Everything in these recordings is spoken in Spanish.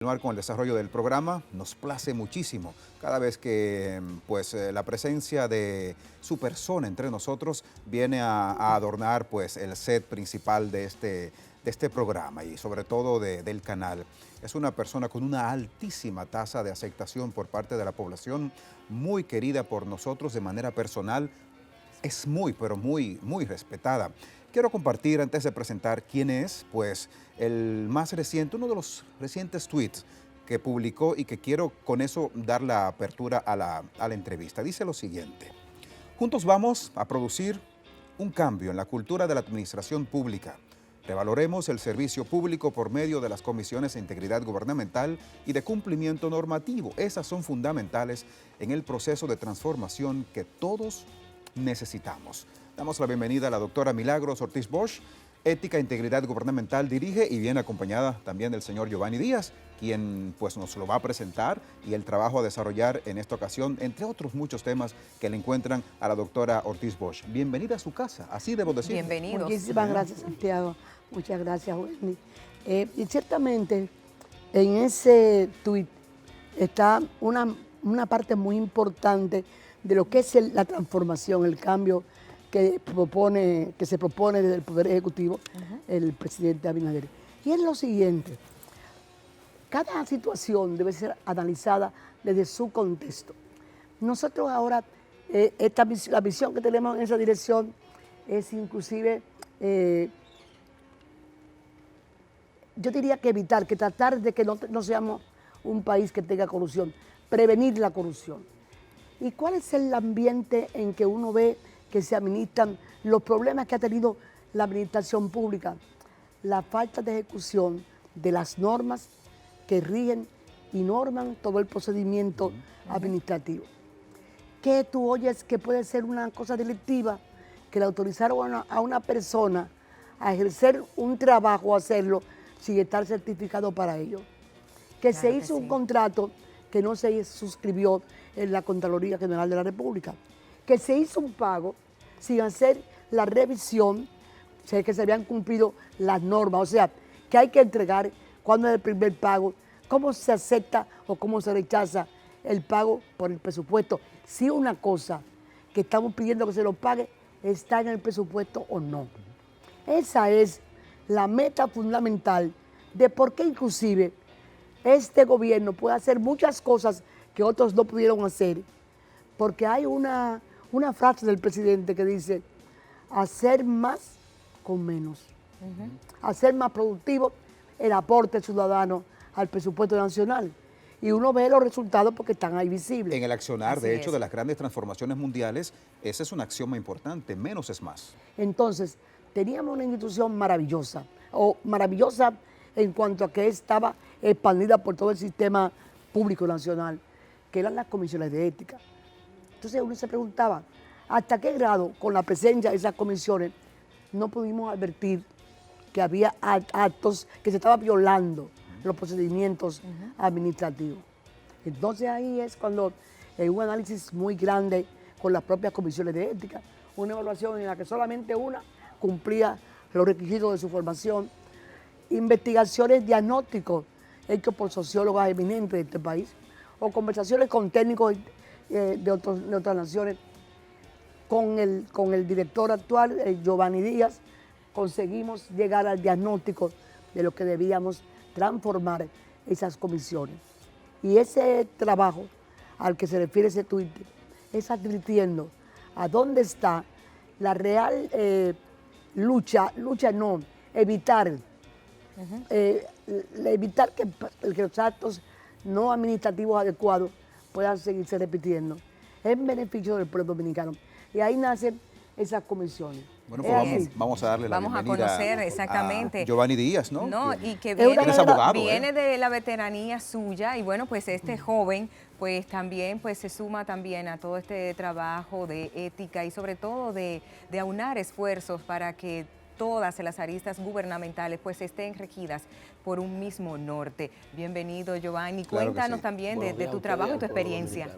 Continuar con el desarrollo del programa, nos place muchísimo cada vez que la presencia de su persona entre nosotros viene a adornar pues el set principal de este programa y sobre todo del canal. Es una persona con una altísima tasa de aceptación por parte de la población, muy querida por nosotros de manera personal, es pero muy respetada. Quiero compartir, antes de presentar quién es, pues el más reciente, uno de los recientes tweets que publicó y que quiero con eso dar la apertura a la entrevista. Dice lo siguiente: juntos vamos a producir un cambio en la cultura de la administración pública. Revaloremos el servicio público por medio de las comisiones de integridad gubernamental y de cumplimiento normativo. Esas son fundamentales en el proceso de transformación que todos necesitamos. Damos la bienvenida a la doctora Milagros Ortiz Bosch, Ética e Integridad Gubernamental dirige y viene acompañada también del señor Giovanni Díaz, quien pues nos lo va a presentar y el trabajo a desarrollar en esta ocasión, entre otros muchos temas que le encuentran a la doctora Ortiz Bosch. Bienvenida a su casa, así debo decir. Bienvenidos. Muchísimas gracias, Santiago. Muchas gracias, Wendy. Y ciertamente en ese tuit está una parte muy importante de lo que es la transformación, el cambio que se propone desde el Poder Ejecutivo, el presidente Abinader. Y es lo siguiente: cada situación debe ser analizada desde su contexto. Nosotros ahora, la visión que tenemos en esa dirección es inclusive, yo diría que evitar, que tratar de que no seamos un país que tenga corrupción, prevenir la corrupción. ¿Y cuál es el ambiente en que uno ve que se administran los problemas que ha tenido la administración pública? La falta de ejecución de las normas que rigen y norman todo el procedimiento administrativo. Que tú oyes que puede ser una cosa delictiva, que le autorizaron a una persona a ejercer un trabajo, a hacerlo, sin estar certificado para ello. Que se hizo un contrato que no se suscribió en la Contraloría General de la República, que se hizo un pago sin hacer la revisión, sé que se habían cumplido las normas, o sea, que hay que entregar cuándo es el primer pago, cómo se acepta o cómo se rechaza el pago por el presupuesto, si una cosa que estamos pidiendo que se lo pague está en el presupuesto o no. Esa es la meta fundamental de por qué inclusive este gobierno puede hacer muchas cosas que otros no pudieron hacer, porque hay una frase del presidente que dice: hacer más con menos, hacer más productivo el aporte ciudadano al presupuesto nacional. Y uno ve los resultados porque están ahí visibles. En el accionar, de hecho, de las grandes transformaciones mundiales, esa es una axioma importante: menos es más. Entonces, teníamos una institución maravillosa en cuanto a que estaba expandida por todo el sistema público nacional, que eran las comisiones de ética. Entonces uno se preguntaba, ¿hasta qué grado con la presencia de esas comisiones no pudimos advertir que había actos, que se estaba violando los procedimientos administrativos? Entonces ahí es cuando un análisis muy grande con las propias comisiones de ética, una evaluación en la que solamente una cumplía los requisitos de su formación, investigaciones diagnósticos hechos por sociólogos eminentes de este país, o conversaciones con técnicos de otras naciones. Con el director actual, Giovanni Díaz, conseguimos llegar al diagnóstico de lo que debíamos transformar esas comisiones. Y ese trabajo al que se refiere ese tuit es advirtiendo a dónde está la real evitar que los actos no administrativos adecuados puedan seguirse repitiendo en beneficio del pueblo dominicano. Y ahí nacen esas comisiones. Bueno, pues vamos a darle la bienvenida a conocer exactamente a Giovanni Díaz, ¿no? No, y que viene de la veteranía suya, y bueno, pues este joven pues también pues se suma también a todo este trabajo de ética y sobre todo de aunar esfuerzos para que todas las aristas gubernamentales pues estén regidas por un mismo norte. Bienvenido, Giovanni. Claro Cuéntanos sí. también de tu trabajo y tu experiencia.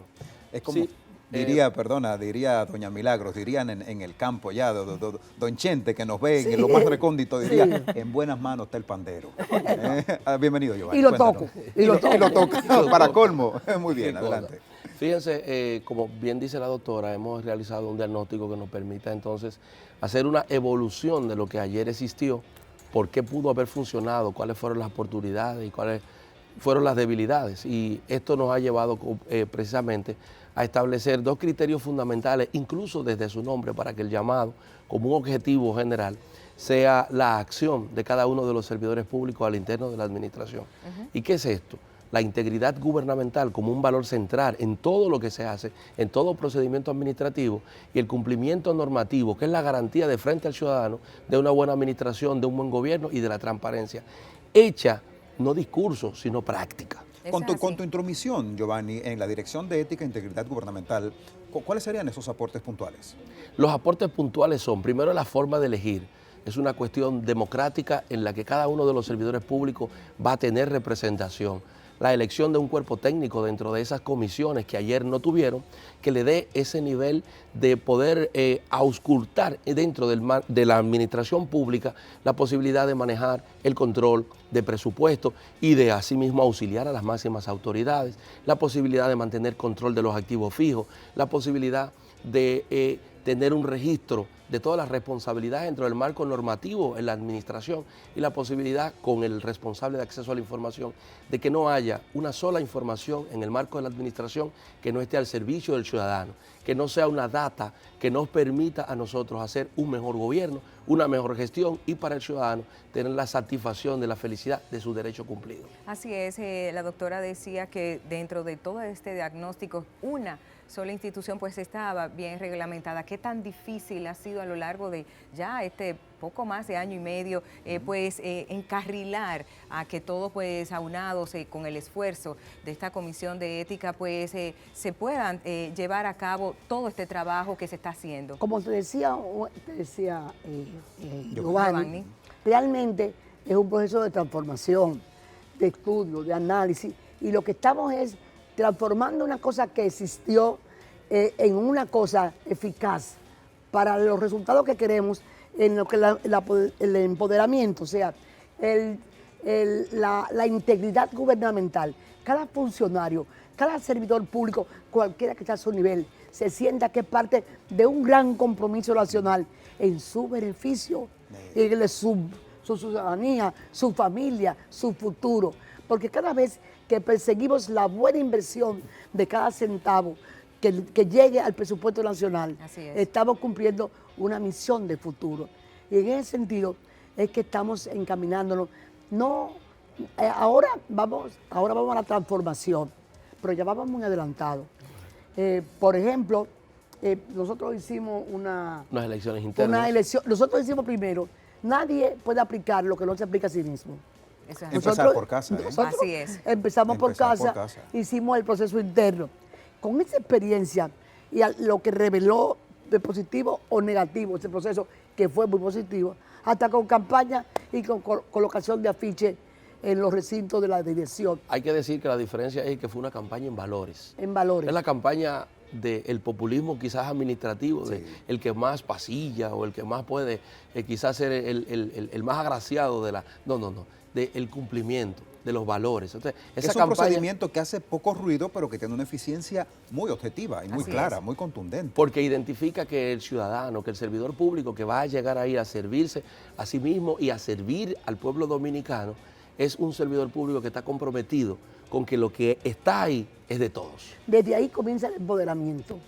Es como... Diría doña Milagros, dirían en el campo ya, don Chente, que nos ve en lo más recóndito, diría, en buenas manos está el pandero. Bienvenido, Giovanni. Y lo toco. Y lo toco, para colmo. Muy bien, adelante. Fíjense, como bien dice la doctora, hemos realizado un diagnóstico que nos permita entonces hacer una evolución de lo que ayer existió, por qué pudo haber funcionado, cuáles fueron las oportunidades y cuáles fueron las debilidades. Y esto nos ha llevado precisamente a establecer dos criterios fundamentales, incluso desde su nombre, para que el llamado, como un objetivo general, sea la acción de cada uno de los servidores públicos al interno de la administración. ¿Y qué es esto? La integridad gubernamental como un valor central en todo lo que se hace, en todo procedimiento administrativo, y el cumplimiento normativo, que es la garantía de frente al ciudadano de una buena administración, de un buen gobierno y de la transparencia, hecha no discurso, sino práctica. Con tu intromisión, Giovanni, en la Dirección de Ética e Integridad Gubernamental, ¿cuáles serían esos aportes puntuales? Los aportes puntuales son, primero, la forma de elegir. Es una cuestión democrática en la que cada uno de los servidores públicos va a tener representación. La elección de un cuerpo técnico dentro de esas comisiones que ayer no tuvieron, que le dé ese nivel de poder auscultar dentro de la administración pública la posibilidad de manejar el control de presupuesto y de asimismo auxiliar a las máximas autoridades, la posibilidad de mantener control de los activos fijos, la posibilidad de tener un registro de todas las responsabilidades dentro del marco normativo en la administración y la posibilidad con el responsable de acceso a la información de que no haya una sola información en el marco de la administración que no esté al servicio del ciudadano, que no sea una data que nos permita a nosotros hacer un mejor gobierno, una mejor gestión y para el ciudadano tener la satisfacción de la felicidad de su derecho cumplido. Así es, la doctora decía que dentro de todo este diagnóstico, una sola institución pues estaba bien reglamentada. ¿Qué tan difícil ha sido a lo largo de ya poco más de año y medio encarrilar a que todos pues aunados con el esfuerzo de esta comisión de ética pues se puedan llevar a cabo todo este trabajo que se está haciendo? Como te decía Giovanni, realmente es un proceso de transformación, de estudio, de análisis, y lo que estamos es transformando una cosa que existió en una cosa eficaz para los resultados que queremos, en lo que el empoderamiento, o sea, la integridad gubernamental. Cada funcionario, cada servidor público, cualquiera que sea a su nivel, se sienta que es parte de un gran compromiso nacional en su beneficio, en su ciudadanía, su familia, su futuro. Porque cada vez que perseguimos la buena inversión de cada centavo que llegue al presupuesto nacional, estamos cumpliendo una misión de futuro. Y en ese sentido es que estamos encaminándonos. Ahora vamos a la transformación, pero ya vamos muy adelantados. Por ejemplo, nosotros hicimos unas elecciones internas. Nosotros hicimos primero, nadie puede aplicar lo que no se aplica a sí mismo. Empezar por casa. Así es. Empezamos por casa, hicimos el proceso interno. Con esa experiencia y lo que reveló de positivo o negativo ese proceso, que fue muy positivo, hasta con campaña y con colocación de afiches en los recintos de la dirección. Hay que decir que la diferencia es que fue una campaña en valores. En valores. Es la campaña del populismo quizás administrativo, de el que más pasilla o el que más puede quizás ser el más agraciado de la... No, del cumplimiento, de los valores. Entonces, es un procedimiento que hace poco ruido, pero que tiene una eficiencia muy objetiva y muy clara, muy contundente. Porque identifica que el ciudadano, que el servidor público que va a llegar ahí a servirse a sí mismo y a servir al pueblo dominicano, es un servidor público que está comprometido con que lo que está ahí es de todos. Desde ahí comienza el empoderamiento.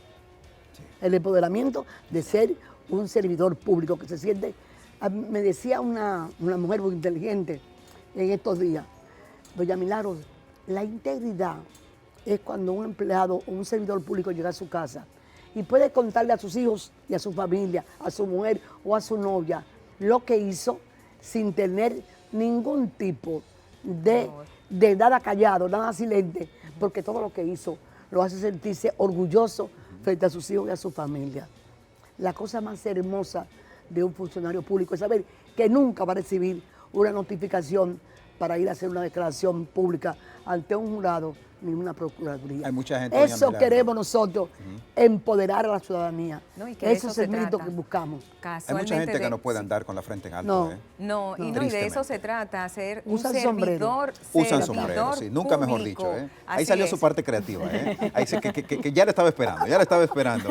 Sí. El empoderamiento de ser un servidor público que se siente... Me decía una mujer muy inteligente en estos días, doña Milagros, la integridad es cuando un empleado o un servidor público llega a su casa y puede contarle a sus hijos y a su familia, a su mujer o a su novia lo que hizo sin tener ningún tipo de nada callado, nada silente, porque todo lo que hizo lo hace sentirse orgulloso frente a sus hijos y a su familia. La cosa más hermosa de un funcionario público es saber que nunca va a recibir una notificación para ir a hacer una declaración pública ante un jurado ni una procuraduría. Hay mucha gente. Eso queremos nosotros, empoderar a la ciudadanía. No, y que eso es se el grito trata. que buscamos. Hay mucha gente que no puede andar con la frente en alto. No, y de eso se trata, ser un Usan servidor. Usan sombrero, sí, nunca mejor dicho. Ahí salió su parte creativa. Ahí que ya le estaba esperando,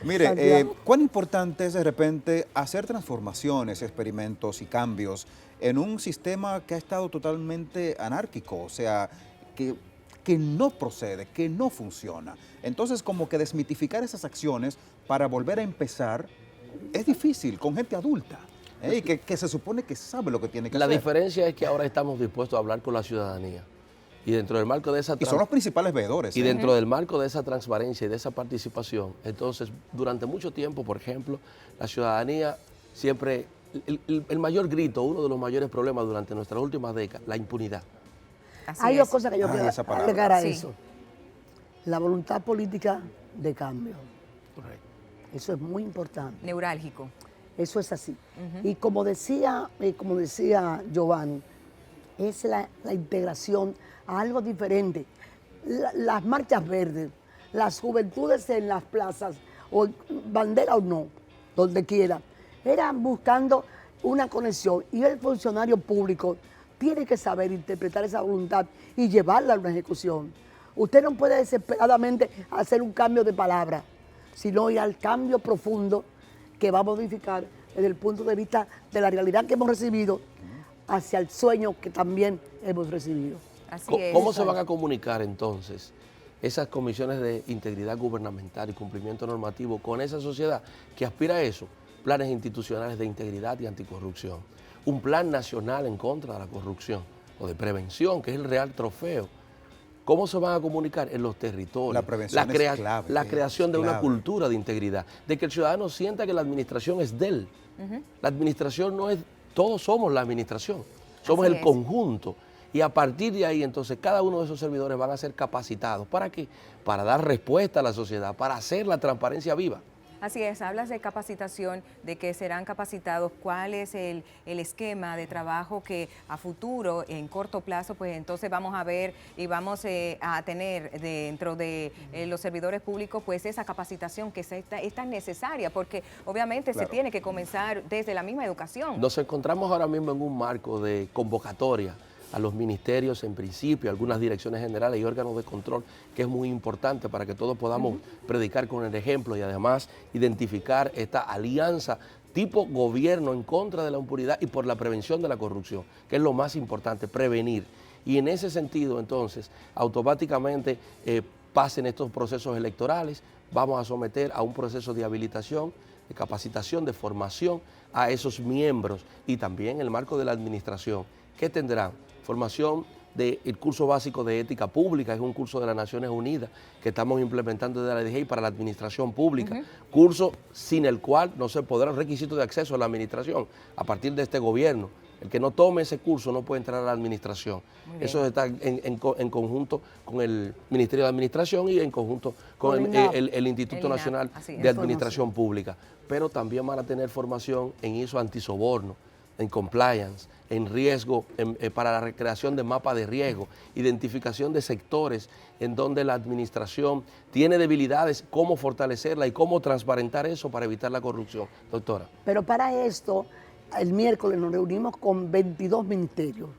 Mire, ¿cuán importante es de repente hacer transformaciones, experimentos y cambios en un sistema que ha estado totalmente anárquico? O sea, que no procede, que no funciona. Entonces, como que desmitificar esas acciones para volver a empezar es difícil con gente adulta, y que se supone que sabe lo que tiene que hacer. La diferencia es que ahora estamos dispuestos a hablar con la ciudadanía. Y dentro del marco de esa y son los principales veedores. Y dentro del marco de esa transparencia y de esa participación, entonces, durante mucho tiempo, por ejemplo, la ciudadanía siempre, el mayor grito, uno de los mayores problemas durante nuestras últimas décadas, la impunidad. Hay dos cosas que yo quiero agregar a Sí. eso. La voluntad política de cambio. Correcto. Eso es muy importante. Neurálgico. Eso es así. Y como decía Giovanni, es la integración a algo diferente. Las marchas verdes, las juventudes en las plazas, o bandera o no, donde quiera, eran buscando una conexión. Y el funcionario público tiene que saber interpretar esa voluntad y llevarla a una ejecución. Usted no puede desesperadamente hacer un cambio de palabra, sino ir al cambio profundo que va a modificar desde el punto de vista de la realidad que hemos recibido hacia el sueño que también hemos recibido. Así es. ¿Cómo se van a comunicar entonces esas comisiones de integridad gubernamental y cumplimiento normativo con esa sociedad que aspira a eso? Planes institucionales de integridad y anticorrupción. Un plan nacional en contra de la corrupción o de prevención, que es el real trofeo. ¿Cómo se van a comunicar? En los territorios. La prevención es clave. La creación de una cultura de integridad, de que el ciudadano sienta que la administración es de él. La administración no es, todos somos la administración, somos el conjunto. Y a partir de ahí, entonces, cada uno de esos servidores van a ser capacitados. ¿Para qué? Para dar respuesta a la sociedad, para hacer la transparencia viva. Así es, hablas de capacitación, de que serán capacitados, cuál es el esquema de trabajo que a futuro, en corto plazo, pues entonces vamos a ver y vamos a tener dentro de los servidores públicos, pues esa capacitación que es tan necesaria, porque obviamente se tiene que comenzar desde la misma educación. Nos encontramos ahora mismo en un marco de convocatoria a los ministerios en principio, algunas direcciones generales y órganos de control, que es muy importante para que todos podamos predicar con el ejemplo y además identificar esta alianza tipo gobierno en contra de la impunidad y por la prevención de la corrupción, que es lo más importante, prevenir. Y en ese sentido, entonces, automáticamente pasen estos procesos electorales, vamos a someter a un proceso de habilitación, de capacitación, de formación a esos miembros y también en el marco de la administración. ¿Qué tendrán? Formación del curso básico de ética pública, es un curso de las Naciones Unidas que estamos implementando desde la DGI para la administración pública, curso sin el cual no se podrá, requisito de acceso a la administración a partir de este gobierno. El que no tome ese curso no puede entrar a la administración. Eso está en conjunto con el Ministerio de Administración y en conjunto con el Instituto Nacional de Administración Pública. Pero también van a tener formación en ISO antisoborno, en compliance, en riesgo, para la creación de mapas de riesgo, identificación de sectores en donde la administración tiene debilidades, cómo fortalecerla y cómo transparentar eso para evitar la corrupción. Doctora. Pero para esto, el miércoles nos reunimos con 22 ministerios,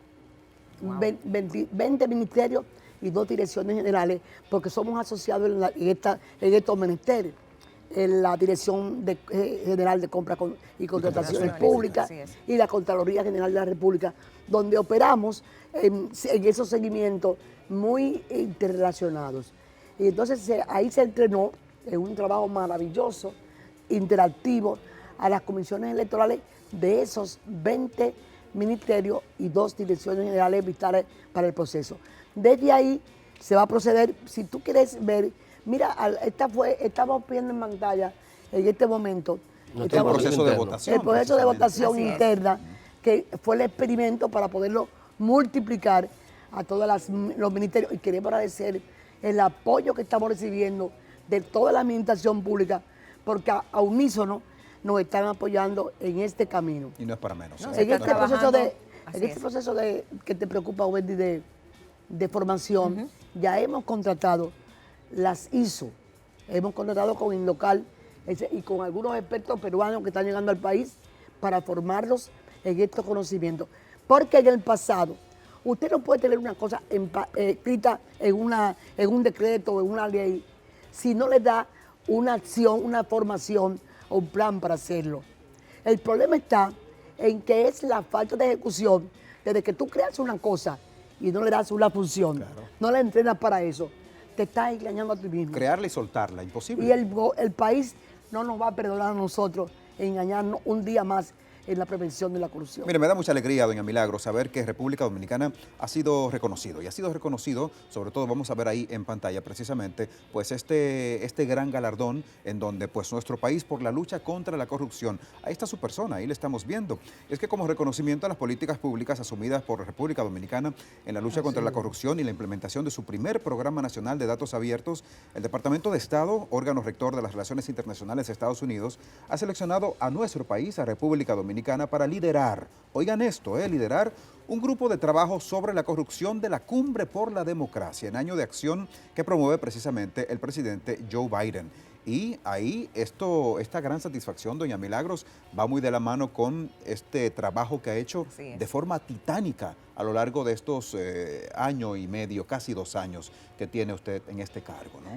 20 ministerios y 2 direcciones generales, porque somos asociados en estos ministerios. En la Dirección General de Compras y Contrataciones Públicas y la Contraloría General de la República, donde operamos en esos seguimientos muy interrelacionados. Y entonces ahí se entrenó en un trabajo maravilloso, interactivo, a las comisiones electorales de esos 20 ministerios y 2 direcciones generales vitales para el proceso. Desde ahí se va a proceder, si tú quieres ver. Mira, estamos viendo en pantalla en este momento el proceso de votación. El proceso de votación interna, que fue el experimento para poderlo multiplicar a todos los ministerios. Y queremos agradecer el apoyo que estamos recibiendo de toda la administración pública, porque a unísono nos están apoyando en este camino. Y no es para menos. En este proceso de que te preocupa, Wendy, de formación, ya hemos contratado las ISO, hemos contratado con Indocal y con algunos expertos peruanos que están llegando al país para formarlos en estos conocimientos. Porque en el pasado, usted no puede tener una cosa escrita en un decreto o en una ley si no le da una acción, una formación o un plan para hacerlo. El problema está en que es la falta de ejecución. Desde que tú creas una cosa y no le das una función, claro, no la entrenas para eso, te estás engañando a ti mismo. Crearla y soltarla, imposible. Y el país no nos va a perdonar a nosotros engañarnos un día más en la prevención de la corrupción. Mire, me da mucha alegría, doña Milagros, saber que República Dominicana ha sido reconocido. Y ha sido reconocido, sobre todo vamos a ver ahí en pantalla precisamente, pues este gran galardón en donde pues nuestro país por la lucha contra la corrupción. Ahí está su persona, ahí le estamos viendo. Es que como reconocimiento a las políticas públicas asumidas por República Dominicana en la lucha contra la corrupción y la implementación de su primer Programa Nacional de Datos Abiertos, el Departamento de Estado, órgano rector de las Relaciones Internacionales de Estados Unidos, ha seleccionado a nuestro país, a República Dominicana, para liderar, oigan esto, liderar un grupo de trabajo sobre la corrupción de la Cumbre por la Democracia, en año de acción que promueve precisamente el presidente Joe Biden. Y ahí esta gran satisfacción, doña Milagros, va muy de la mano con este trabajo que ha hecho de forma titánica a lo largo de estos año y medio, casi 2 años que tiene usted en este cargo, ¿no?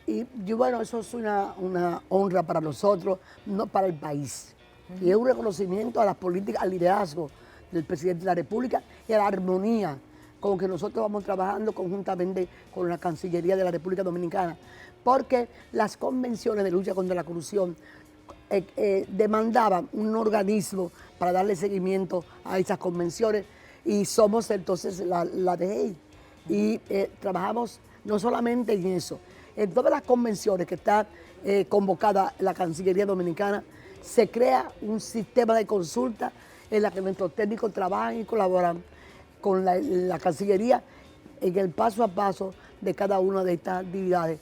Y bueno, eso es una honra para nosotros, no para el país. Y es un reconocimiento a las políticas, al liderazgo del presidente de la República y a la armonía con que nosotros vamos trabajando conjuntamente con la Cancillería de la República Dominicana, porque las convenciones de lucha contra la corrupción demandaban un organismo para darle seguimiento a esas convenciones y somos entonces la DGI. Y trabajamos no solamente en eso, en todas las convenciones que está convocada la Cancillería Dominicana, se crea un sistema de consulta en la que nuestros técnicos trabajan y colaboran con la Cancillería en el paso a paso de cada una de estas actividades.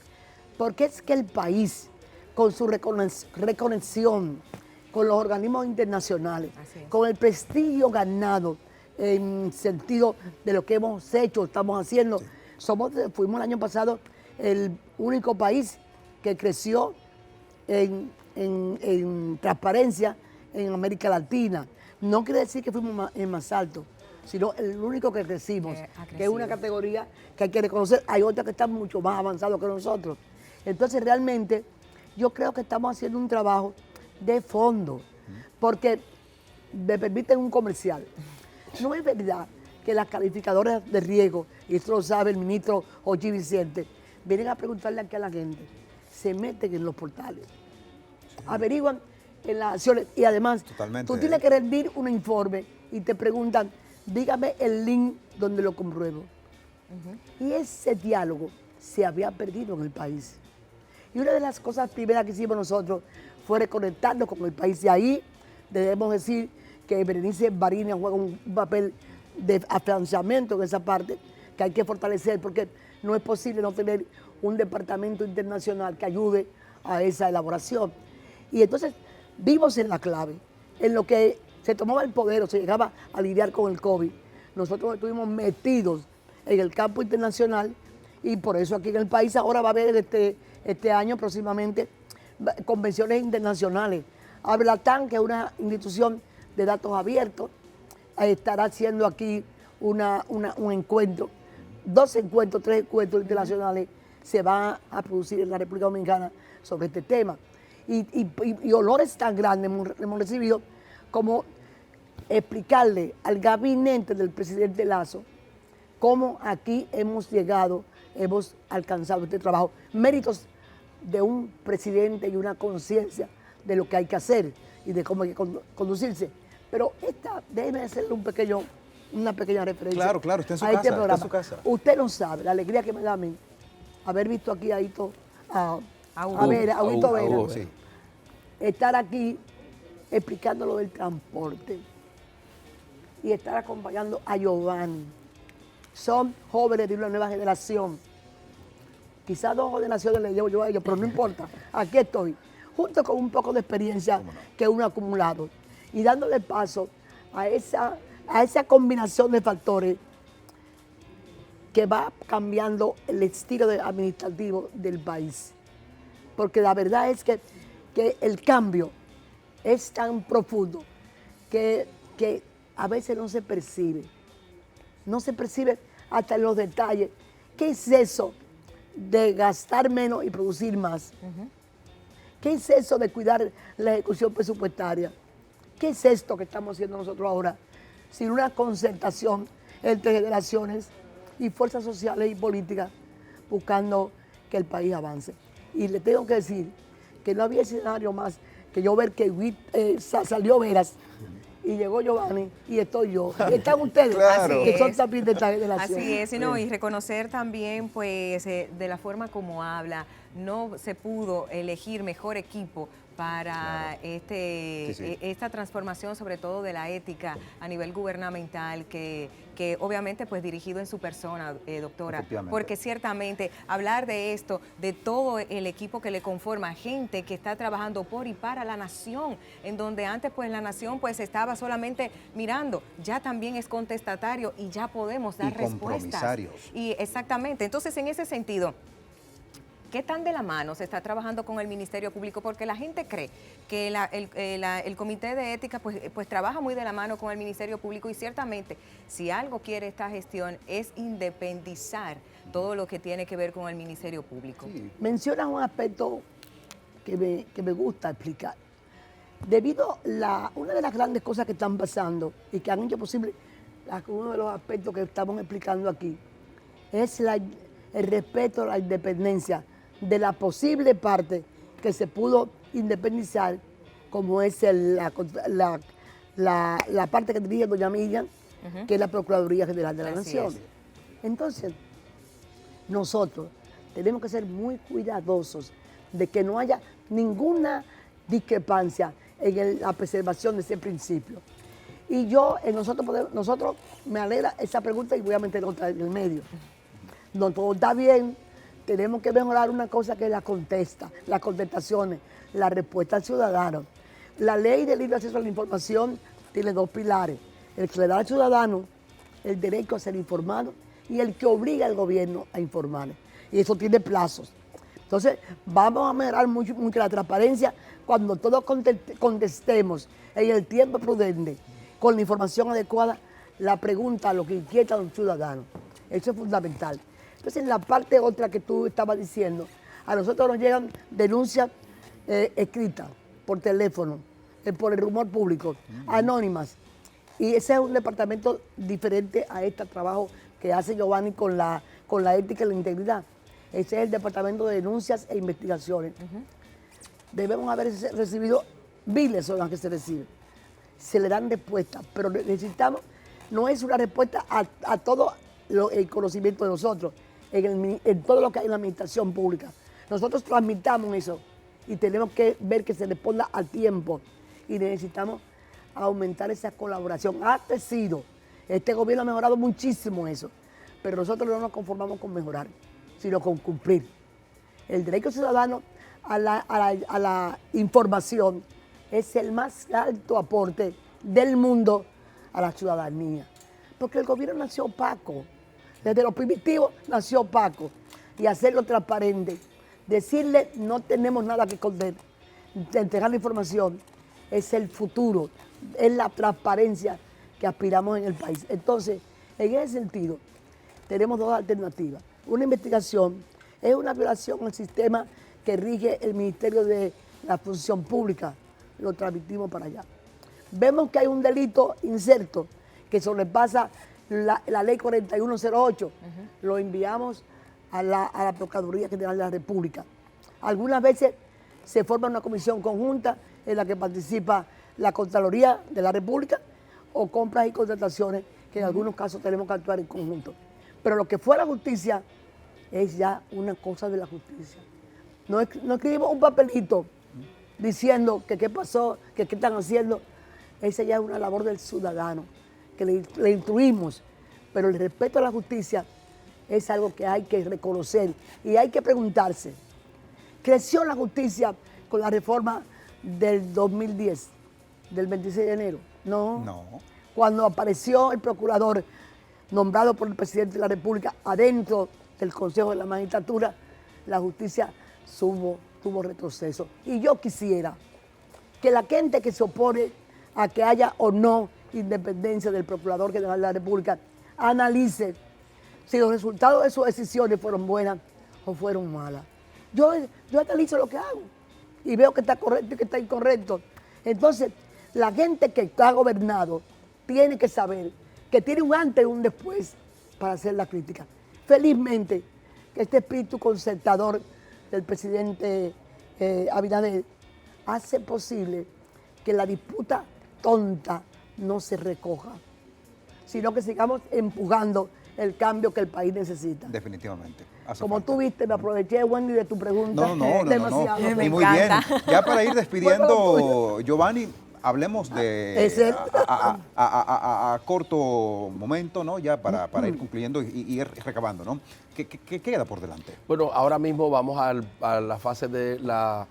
Porque es que el país, con su reconexión con los organismos internacionales, con el prestigio ganado en sentido de lo que hemos hecho, estamos haciendo, fuimos el año pasado el único país que creció en transparencia en América Latina. No quiere decir que fuimos más altos, sino el único que crecimos, que es una categoría que hay que reconocer. Hay otras que están mucho más avanzados que nosotros. Entonces realmente yo creo que estamos haciendo un trabajo de fondo, porque me permiten un comercial. No es verdad que las calificadoras de riesgo, y esto lo sabe el ministro Ochi Vicente, vienen a preguntarle aquí a la gente, se meten en los portales, averiguan en las acciones y además tú tienes que rendir un informe y te preguntan, dígame el link donde lo compruebo. Y ese diálogo se había perdido en el país. Y una de las cosas primeras que hicimos nosotros fue reconectarnos con el país. Y ahí debemos decir que Berenice Barinas juega un papel de afianzamiento en esa parte que hay que fortalecer, porque no es posible no tener un departamento internacional que ayude a esa elaboración. Y entonces vimos en la clave, en lo que se tomaba el poder o se llegaba a lidiar con el COVID. Nosotros estuvimos metidos en el campo internacional y por eso aquí en el país ahora va a haber este año próximamente convenciones internacionales. Ablatán, que es una institución de datos abiertos, estará haciendo aquí un encuentro, 2 encuentros, 3 encuentros internacionales se van a producir en la República Dominicana sobre este tema. Y olores tan grandes hemos recibido como explicarle al gabinete del presidente Lazo cómo aquí hemos llegado, hemos alcanzado este trabajo. Méritos de un presidente y una conciencia de lo que hay que hacer y de cómo hay que conducirse. Pero déjeme hacerle una pequeña referencia. Claro, está en su casa, este está en su casa. Usted no sabe la alegría que me da a mí haber visto aquí a Hito, a Huguito Vera, sí, estar aquí explicando lo del transporte y estar acompañando a Giovanni. Son jóvenes de una nueva generación. Quizás 2 generaciones le llevo yo a ellos, pero no importa. Aquí estoy, junto con un poco de experiencia que uno ha acumulado y dándole paso a esa combinación de factores que va cambiando el estilo administrativo del país. Porque la verdad es que el cambio es tan profundo que a veces no se percibe. No se percibe hasta en los detalles. ¿Qué es eso de gastar menos y producir más? ¿Qué es eso de cuidar la ejecución presupuestaria? ¿Qué es esto que estamos haciendo nosotros ahora? Sin una concertación entre generaciones y fuerzas sociales y políticas buscando que el país avance. Y le tengo que decir que no había escenario más que yo ver que salió Veras y llegó Giovanni y estoy yo. Y están ustedes, claro, que son también de esta generación. Así es, ¿no? Y reconocer también, pues, de la forma como habla, no se pudo elegir mejor equipo para esta transformación, sobre todo de la ética a nivel gubernamental, que obviamente pues dirigido en su persona, doctora, porque ciertamente hablar de esto, de todo el equipo que le conforma, gente que está trabajando por y para la nación, en donde antes pues la nación pues estaba solamente mirando, ya también es contestatario y ya podemos dar respuestas. Y exactamente, entonces en ese sentido, ¿qué tan de la mano se está trabajando con el Ministerio Público? Porque la gente cree que el Comité de Ética pues trabaja muy de la mano con el Ministerio Público y ciertamente si algo quiere esta gestión es independizar todo lo que tiene que ver con el Ministerio Público. Sí. Menciona un aspecto que me gusta explicar. Debido a una de las grandes cosas que están pasando y que han hecho posible uno de los aspectos que estamos explicando aquí es el respeto a la independencia de la posible parte que se pudo independizar, como es la parte que dirige doña Miriam, que es la Procuraduría General de la Nación. Entonces, nosotros tenemos que ser muy cuidadosos de que no haya ninguna discrepancia en la preservación de ese principio. Y nosotros me alegra esa pregunta y voy a meter otra en el medio. No todo está bien. Tenemos que mejorar una cosa que es las contestaciones, la respuesta al ciudadano. La ley de libre acceso a la información tiene dos pilares: el que le da al ciudadano el derecho a ser informado y el que obliga al gobierno a informar. Y eso tiene plazos. Entonces, vamos a mejorar mucho la transparencia cuando todos contestemos en el tiempo prudente, con la información adecuada, la pregunta a lo que inquieta a un ciudadano. Eso es fundamental. Entonces, en la parte otra que tú estabas diciendo, a nosotros nos llegan denuncias escritas por teléfono, por el rumor público, anónimas. Y ese es un departamento diferente a este trabajo que hace Giovanni con la ética y la integridad. Ese es el departamento de denuncias e investigaciones. Debemos haber recibido miles son las que se reciben. Se le dan respuestas, pero necesitamos, no es una respuesta a todo el conocimiento de nosotros, en todo lo que hay en la administración pública. Nosotros transmitamos eso y tenemos que ver que se responda a tiempo y necesitamos aumentar esa colaboración. Ha crecido, este gobierno ha mejorado muchísimo eso, pero nosotros no nos conformamos con mejorar, sino con cumplir. El derecho ciudadano a la información es el más alto aporte del mundo a la ciudadanía, porque el gobierno nació opaco. Desde lo primitivo nació opaco, y hacerlo transparente, decirle no tenemos nada que esconder, entregar la información, es el futuro, es la transparencia que aspiramos en el país. Entonces, en ese sentido, tenemos dos alternativas. Una investigación es una violación al sistema que rige el Ministerio de la Función Pública, lo transmitimos para allá. Vemos que hay un delito inserto que sobrepasa la ley 4108, lo enviamos a la Procuraduría General de la República. Algunas veces se forma una comisión conjunta en la que participa la Contraloría de la República o compras y contrataciones, que en algunos casos tenemos que actuar en conjunto. Pero lo que fue la justicia es ya una cosa de la justicia. No escribimos un papelito diciendo que qué pasó, que qué están haciendo. Esa ya es una labor del ciudadano, que le instruimos, pero el respeto a la justicia es algo que hay que reconocer y hay que preguntarse. ¿Creció la justicia con la reforma del 2010, del 26 de enero? No. Cuando apareció el procurador nombrado por el presidente de la República adentro del Consejo de la Magistratura, la justicia tuvo retroceso. Y yo quisiera que la gente que se opone a que haya o no independencia del Procurador General de la República analice si los resultados de sus decisiones fueron buenas o fueron malas. Yo analizo lo que hago y veo que está correcto y que está incorrecto. Entonces, la gente que está gobernado tiene que saber que tiene un antes y un después para hacer la crítica. Felizmente, que este espíritu concertador del presidente Abinader hace posible que la disputa tonta no se recoja, sino que sigamos empujando el cambio que el país necesita. Definitivamente. Como tú viste, me aproveché, Wendy, de tu pregunta. No. Demasiado. Y muy bien. Ya para ir despidiendo, Giovanni, hablemos de a corto momento, ¿no? Ya para ir concluyendo y ir recabando, ¿no? ¿Qué queda por delante? Bueno, ahora mismo vamos a la fase de la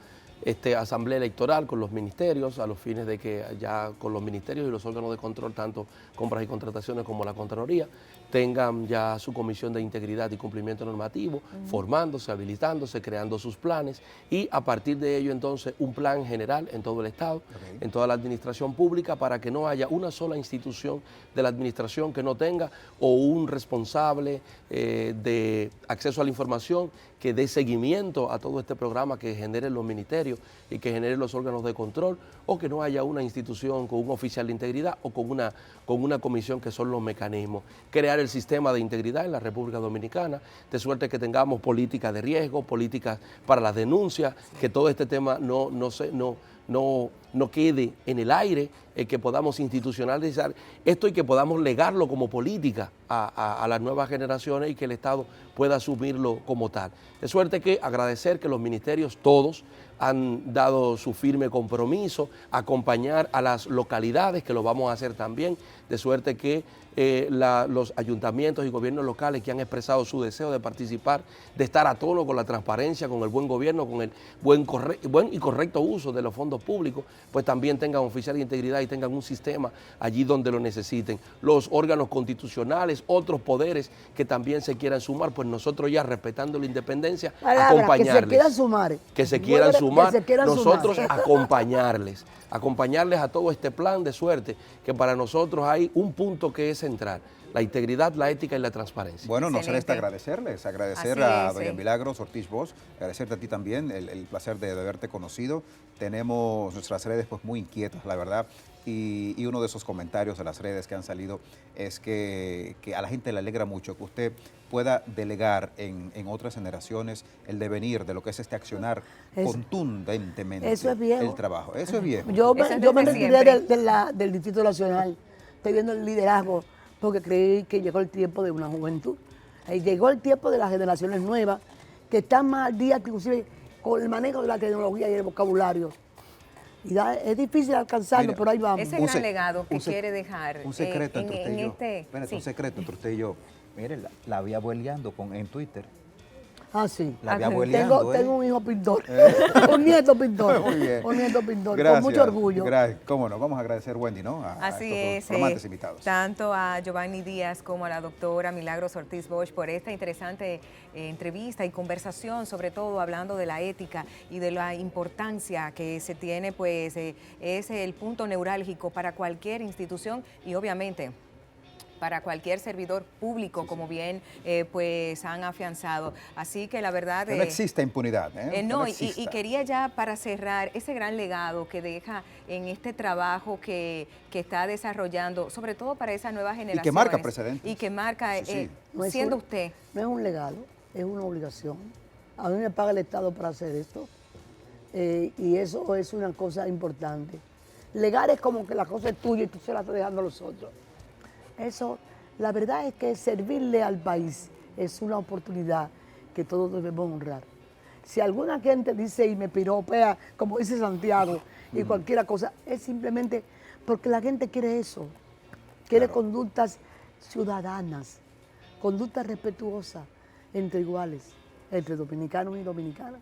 asamblea electoral con los ministerios, a los fines de que ya con los ministerios y los órganos de control, tanto compras y contrataciones como la Contraloría, tengan ya su comisión de integridad y cumplimiento normativo, formándose, habilitándose, creando sus planes y a partir de ello entonces un plan general en todo el Estado, en toda la administración pública, para que no haya una sola institución de la administración que no tenga o un responsable de acceso a la información que dé seguimiento a todo este programa que generen los ministerios y que generen los órganos de control, o que no haya una institución con un oficial de integridad o con una comisión, que son los mecanismos. Crear el sistema de integridad en la República Dominicana, de suerte que tengamos políticas de riesgo, políticas para las denuncias, que todo este tema no quede en el aire, que podamos institucionalizar esto y que podamos legarlo como política a las nuevas generaciones y que el Estado pueda asumirlo como tal. De suerte que agradecer que los ministerios todos han dado su firme compromiso, acompañar a las localidades, que lo vamos a hacer también, de suerte que los ayuntamientos y gobiernos locales que han expresado su deseo de participar, de estar a tono con la transparencia, con el buen gobierno, con el buen y correcto uso de los fondos públicos, pues también tengan oficial de integridad y tengan un sistema allí donde lo necesiten. Los órganos constitucionales, otros poderes que también se quieran sumar, pues nosotros ya respetando la independencia, acompañarles. Que se quieran sumar. Que se quieran sumar, nosotros acompañarles a todo este plan, de suerte que para nosotros hay un punto que es central: la integridad, la ética y la transparencia. Bueno, nos resta agradecerles, a doña Milagros Ortiz Bosch, agradecerte a ti también, el placer de haberte conocido. Tenemos nuestras redes pues muy inquietas, la verdad, y uno de esos comentarios de las redes que han salido es que a la gente le alegra mucho que usted pueda delegar en otras generaciones el devenir de lo que es este accionar contundentemente. Eso es viejo. El trabajo. Eso es viejo. Yo me retiré del Distrito Nacional, estoy viendo el liderazgo, porque creí que llegó el tiempo de una juventud. Llegó el tiempo de las generaciones nuevas, que están más al día, inclusive con el manejo de la tecnología y el vocabulario. Y es difícil alcanzarlo, pero ahí vamos. Ese gran legado que quiere dejar. Un secreto entre usted y yo. Un secreto entre usted y yo. Mire, la vi abueleando en Twitter. Ah, sí. La vi abueleando. Tengo un hijo pintor, un nieto pintor. Muy bien. Un nieto pintor, Gracias, con mucho orgullo. Gracias. Cómo no, vamos a agradecer, Wendy, ¿no? Así es, flamantes invitados. Tanto a Giovanni Díaz como a la doctora Milagros Ortiz Bosch por esta interesante entrevista y conversación, sobre todo hablando de la ética y de la importancia que se tiene, pues es el punto neurálgico para cualquier institución y obviamente para cualquier servidor público, como bien pues han afianzado. Así que la verdad... no existe impunidad. No, y quería ya para cerrar ese gran legado que deja en este trabajo que está desarrollando, sobre todo para esa nueva generación. Y que marca precedentes. Y que marca, No siendo usted... No es un legado, es una obligación. A mí me paga el Estado para hacer esto y eso es una cosa importante. Legar es como que la cosa es tuya y tú se la estás dejando a los otros. Eso, la verdad es que servirle al país es una oportunidad que todos debemos honrar. Si alguna gente dice y me piropea, como dice Santiago, y cualquier cosa, es simplemente porque la gente quiere eso. Quiere conductas ciudadanas, conductas respetuosas entre iguales, entre dominicanos y dominicanas.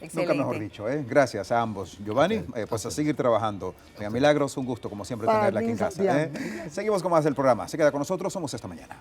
Excelente. Nunca mejor dicho, ¿eh? Gracias a ambos. Giovanni, pues a seguir trabajando. Doña Milagros, un gusto como siempre tenerla aquí en casa. Seguimos con más del programa. Se queda con nosotros, somos Esta Mañana.